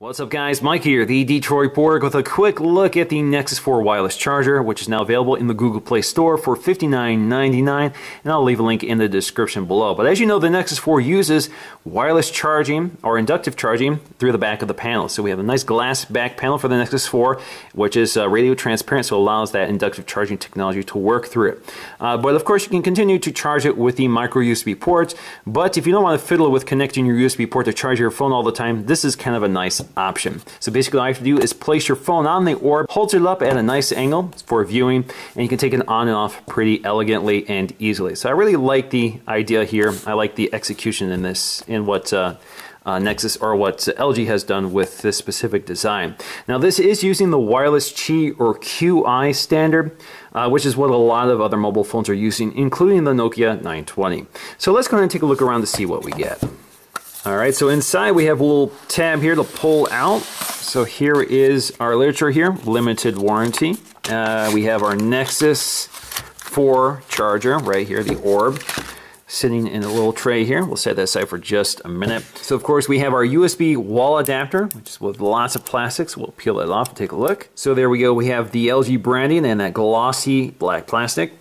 What's up guys, Mike here, the Detroit Borg with a quick look at the Nexus 4 wireless charger, which is now available in the Google Play Store for $59.99, and I'll leave a link in the description below. But as you know, the Nexus 4 uses wireless charging or inductive charging through the back of the panel. So we have a nice glass back panel for the Nexus 4, which is radio transparent, so it allows that inductive charging technology to work through it. But of course you can continue to charge it with the micro USB ports, but if you don't want to fiddle with connecting your USB port to charge your phone all the time, this is kind of a nice option. So basically all you have to do is place your phone on the orb, hold it up at a nice angle for viewing, and you can take it on and off pretty elegantly and easily. So I really like the idea here. I like the execution in this, in what Nexus or what LG has done with this specific design. Now this is using the wireless Qi or QI standard, which is what a lot of other mobile phones are using, including the Nokia 920. So let's go ahead and take a look around to see what we get. Alright, so inside we have a little tab here to pull out. So here is our literature here, limited warranty. We have our Nexus 4 charger right here, the orb, sitting in a little tray here. We'll set that aside for just a minute. So of course we have our USB wall adapter, which is with lots of plastics. We'll peel it off and take a look. So there we go, we have the LG branding and that glossy black plastic.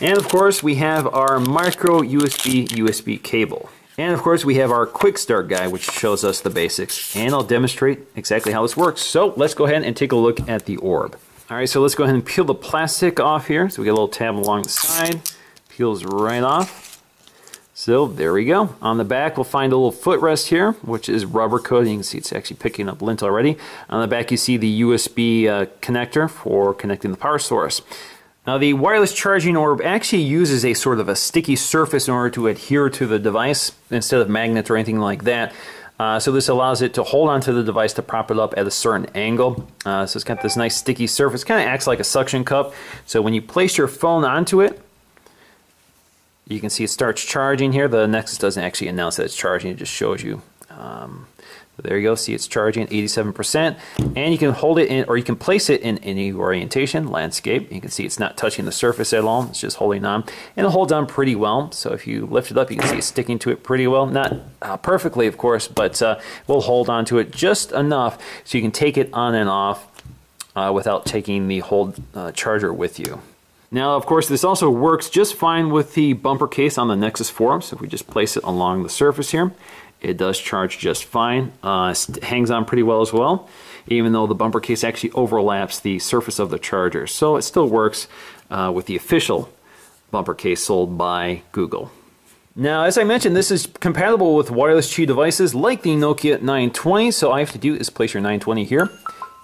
And of course we have our micro USB cable. And of course we have our quick start guide, which shows us the basics, and I'll demonstrate exactly how this works. So let's go ahead and take a look at the orb. Alright, so let's go ahead and peel the plastic off here. So we get a little tab along the side, peels right off. So there we go. On the back we'll find a little footrest here, which is rubber coated. You can see it's actually picking up lint already. On the back you see the USB connector for connecting the power source. Now the wireless charging orb actually uses a sort of a sticky surface in order to adhere to the device instead of magnets or anything like that. So this allows it to hold onto the device to prop it up at a certain angle. So it's got this nice sticky surface, kind of acts like a suction cup. So when you place your phone onto it, you can see it starts charging here. The Nexus doesn't actually announce that it's charging, it just shows you. There you go, see it's charging at 87%, and you can hold it in, or you can place it in any orientation, landscape. You can see it's not touching the surface at all, it's just holding on, and it holds on pretty well. So if you lift it up, you can see it's sticking to it pretty well. Not perfectly, of course, but we'll hold on to it just enough so you can take it on and off without taking the whole charger with you. Now, of course, this also works just fine with the bumper case on the Nexus 4. So if we just place it along the surface here, it does charge just fine. It hangs on pretty well as well, even though the bumper case actually overlaps the surface of the charger. So it still works with the official bumper case sold by Google. Now, as I mentioned, this is compatible with wireless Qi devices like the Nokia 920. So all you have to do is place your 920 here,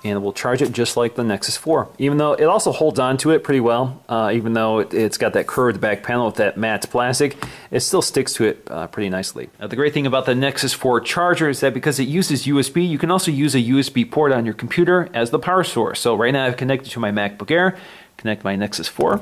and it will charge it just like the Nexus 4. Even though it also holds on to it pretty well, even though it's got that curved back panel with that matte plastic, it still sticks to it pretty nicely. The great thing about the Nexus 4 charger is that because it uses USB, you can also use a USB port on your computer as the power source. So right now I've connected to my MacBook Air, connect my Nexus 4,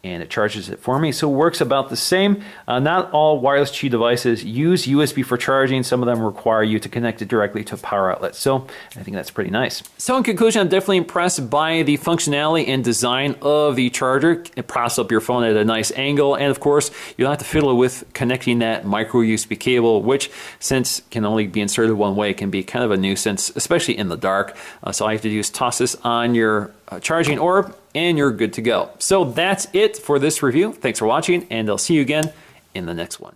and it charges it for me. So it works about the same. Not all wireless Qi devices use USB for charging. Some of them require you to connect it directly to a power outlet. So I think that's pretty nice. So in conclusion, I'm definitely impressed by the functionality and design of the charger. It props up your phone at a nice angle. And of course, you don't have to fiddle with connecting that micro USB cable, which since can only be inserted one way, can be kind of a nuisance, especially in the dark. So all you have to do is toss this on your charging orb, and you're good to go. So that's it for this review. Thanks for watching, and I'll see you again in the next one.